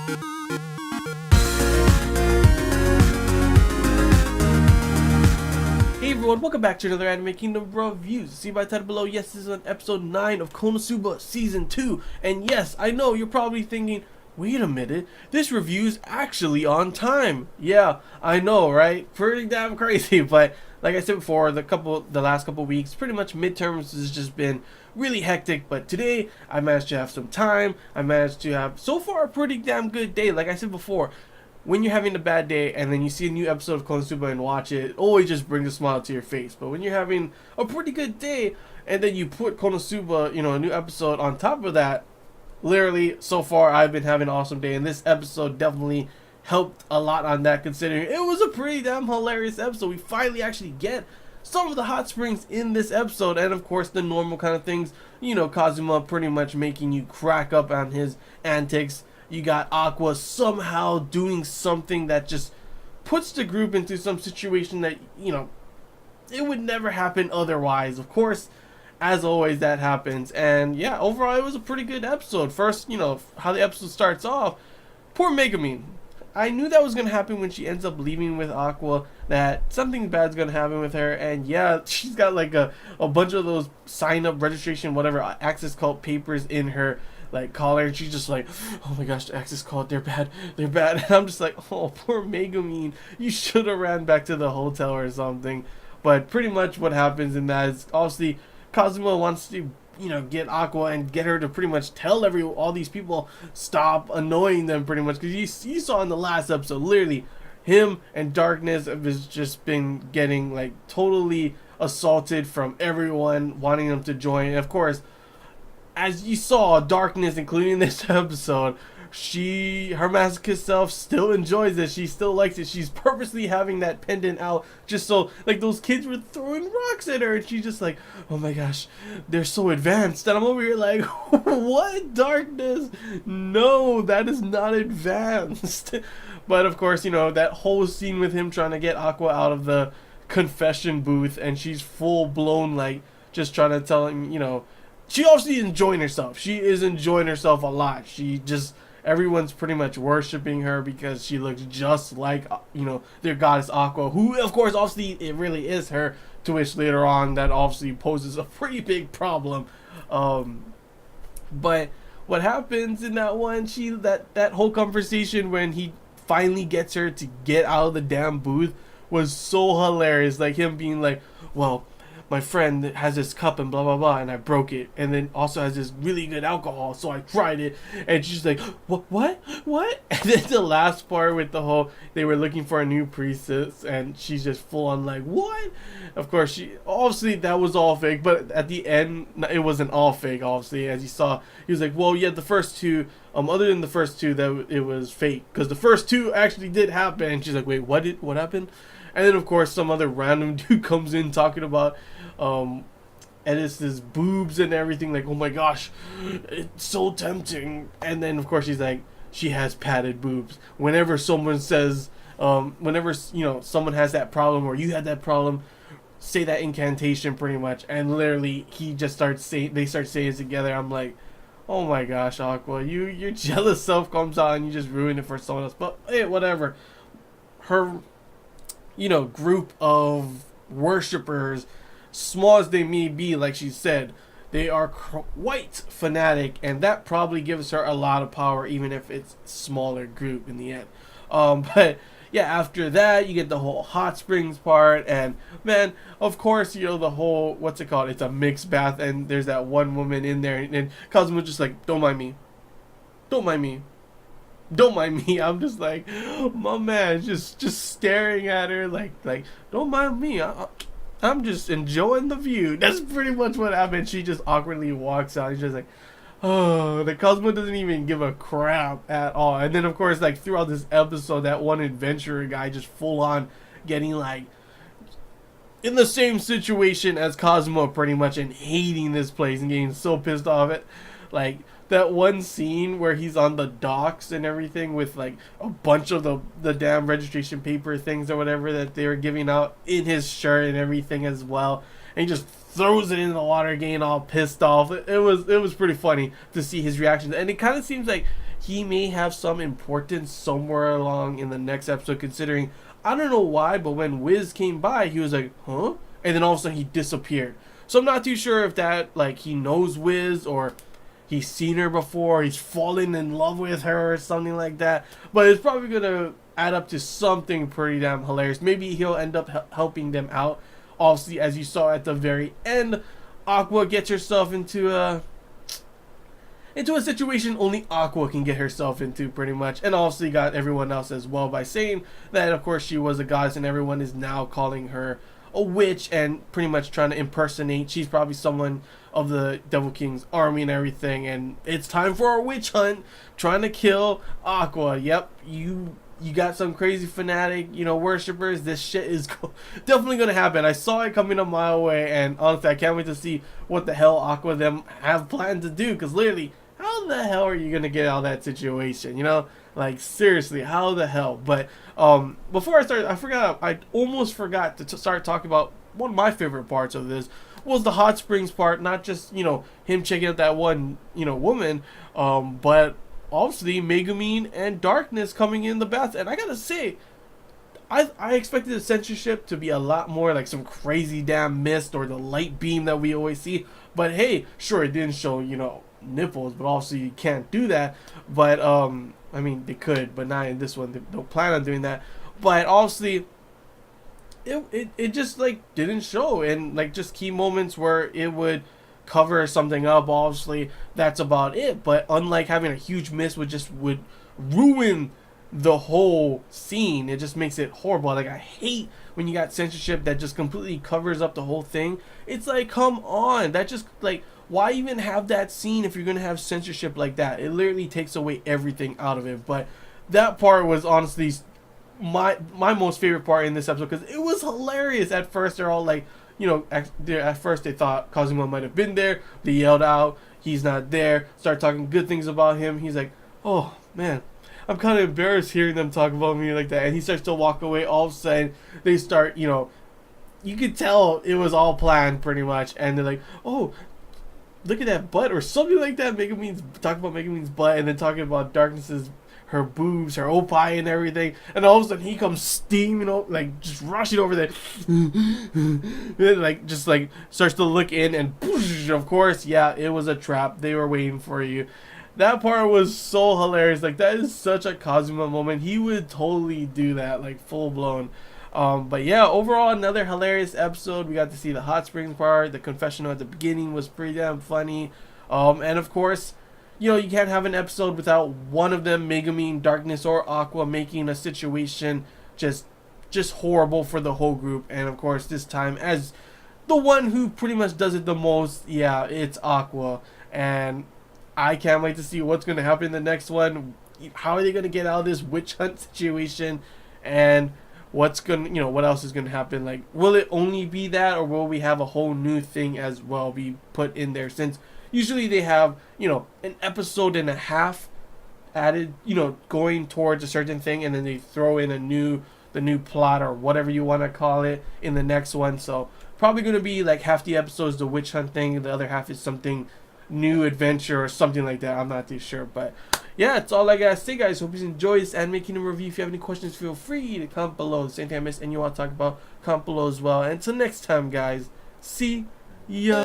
Hey everyone, welcome back to another Anime Kingdom reviews. See by the title below, yes, this is on episode 9 of Konosuba Season 2. And yes, I know, you're probably thinking, wait a minute, this review's actually on time. Yeah, I know, right? Pretty damn crazy, but like I said before, the last couple weeks, pretty much midterms has just been really hectic, but today I managed to have some time. I managed to have, so far, a pretty damn good day. Like I said before, when you're having a bad day and then you see a new episode of Konosuba and watch it, it always just brings a smile to your face. But when you're having a pretty good day and then you put Konosuba, a new episode on top of that, literally, so far I've been having an awesome day, and this episode definitely helped a lot on that, considering it was a pretty damn hilarious episode. We finally actually get some of the hot springs in this episode, and of course the normal kind of things, Kazuma pretty much making you crack up on his antics. You got Aqua somehow doing something that just puts the group into some situation that, it would never happen otherwise. Of course, as always, that happens. And yeah, overall, it was a pretty good episode. First, how the episode starts off. Poor Megumi. I knew that was going to happen when she ends up leaving with Aqua, that something bad's going to happen with her. And yeah, she's got like a bunch of those sign up, registration, whatever, access cult papers in her collar, and she's just like, oh my gosh, the access code, they're bad. And I'm just like, oh, poor Megumi, you should have ran back to the hotel or something. But pretty much what happens in that is, obviously, Kazuma wants to, get Aqua and get her to pretty much tell all these people stop annoying them, pretty much, because you saw in the last episode, literally, him and Darkness has just been getting totally assaulted from everyone wanting them to join. And of course, as you saw, Darkness, including this episode, her masochist self still enjoys it. She still likes it. She's purposely having that pendant out just so, those kids were throwing rocks at her, and she's just like, oh my gosh, they're so advanced. And I'm over here like, what, Darkness? No, that is not advanced. But of course, that whole scene with him trying to get Aqua out of the confession booth, and she's full blown, just trying to tell him, she obviously is enjoying herself. She is enjoying herself a lot. Everyone's pretty much worshiping her because she looks just like, their goddess Aqua, who, of course, obviously, it really is her, to which later on, that obviously poses a pretty big problem. But what happens in that one, that whole conversation when he finally gets her to get out of the damn booth was so hilarious. Him being like, well, my friend has this cup and blah blah blah, and I broke it, and then also has this really good alcohol, so I tried it. And she's like, what? And then the last part with the whole, they were looking for a new priestess, and she's just full on what? Of course, obviously that was all fake, but at the end it wasn't all fake. Obviously, as you saw, he was like, well, yeah, the first two, other than the first two, that it was fake, because the first two actually did happen. And she's like, wait, what happened? And then of course some other random dude comes in talking about Edis's boobs and everything, oh my gosh, it's so tempting. And then of course she's like, she has padded boobs. Whenever someone says, someone has that problem, or you had that problem, say that incantation, pretty much. And literally they start saying it together. I'm like, oh my gosh, Aqua, your jealous self comes out and you just ruin it for someone else. But hey, whatever. Her group of worshippers, small as they may be, like she said, they are quite fanatic, and that probably gives her a lot of power, even if it's a smaller group in the end. But yeah, after that, you get the whole hot springs part, and man, of course, the whole, what's it called? It's a mixed bath, and there's that one woman in there, and Kazuma's just like, don't mind me. I'm just like, my man, just staring at her like, don't mind me. I'm just enjoying the view. That's pretty much what happened. She just awkwardly walks out. She's just like, oh, the Cosmo doesn't even give a crap at all. And then, of course, throughout this episode, that one adventurer guy just full on getting, in the same situation as Cosmo, pretty much, and hating this place and getting so pissed off at, that one scene where he's on the docks and everything with a bunch of the damn registration paper things or whatever that they were giving out in his shirt and everything as well, and he just throws it in the water, getting all pissed off. It was pretty funny to see his reaction, and it kind of seems like he may have some importance somewhere along in the next episode, considering I don't know why, but when Wiz came by, he was like, huh? And then all of a sudden he disappeared. So I'm not too sure if that, like, he knows Wiz or he's seen her before, he's fallen in love with her or something like that. But it's probably going to add up to something pretty damn hilarious. Maybe he'll end up helping them out. Obviously, as you saw at the very end, Aqua gets herself into a situation only Aqua can get herself into, pretty much. And obviously got everyone else as well by saying that, of course, she was a goddess, and everyone is now calling her a witch and pretty much trying to impersonate. She's probably someone of the Devil King's army and everything, and it's time for our witch hunt, trying to kill Aqua. Yep, you got some crazy fanatic, worshippers. This shit is definitely gonna happen. I saw it coming a mile away, and honestly, I can't wait to see what the hell Aqua them have planned to do, because literally, how the hell are you gonna get out of that situation? Like, seriously, how the hell? But before I start, I almost forgot to start talking about one of my favorite parts of this was the hot springs part. Not just him checking out that one woman, but obviously Megumin and Darkness coming in the bath. And I gotta say, I expected the censorship to be a lot more like some crazy damn mist or the light beam that we always see. But hey, sure, it didn't show nipples, but obviously you can't do that. But I mean, they could, but not in this one. They don't plan on doing that. But obviously, it just like didn't show, and like just key moments where it would cover something up. Obviously, that's about it. But unlike having a huge miss, would ruin the whole scene. It just makes it horrible. Like, I hate when you got censorship that just completely covers up the whole thing. It's like, come on, that just like, why even have that scene if you're gonna have censorship like that? It literally takes away everything out of it. But that part was honestly my most favorite part in this episode, because it was hilarious. At first they're all like, at first they thought Kazuma might have been there. They yelled out, he's not there. Start talking good things about him. He's like, oh man, I'm kind of embarrassed hearing them talk about me like that. And he starts to walk away. All of a sudden they start, you could tell it was all planned pretty much. And they're like, oh, look at that butt or something like that. Talking about Megumin's butt, and then talking about Darkness's, her boobs, her opie and everything. And all of a sudden he comes steaming like just rushing over there. And like just like starts to look in, and whoosh, of course, yeah, it was a trap. They were waiting for you. That part was so hilarious. Like, that is such a Kazuma moment. He would totally do that, like full blown. But yeah, overall, another hilarious episode. We got to see the hot springs part. The confessional at the beginning was pretty damn funny. And of course, you can't have an episode without one of them, Megumin, Darkness, or Aqua, making a situation just horrible for the whole group. And of course, this time, as the one who pretty much does it the most, yeah, it's Aqua. And I can't wait to see what's going to happen in the next one. How are they going to get out of this witch hunt situation? And what else is going to happen? Like, will it only be that, or will we have a whole new thing as well be put in there? Since usually they have, an episode and a half added, going towards a certain thing, and then they throw in the new plot or whatever you want to call it in the next one. So probably going to be like half the episodes the witch hunt thing, the other half is something new adventure or something like that. I'm not too sure, but yeah, that's all I gotta say, guys. Hope you enjoyed this Anime Kingdom review. If you have any questions, feel free to comment below. The same thing I missed and you want to talk about, comment below as well. And until next time, guys, see ya.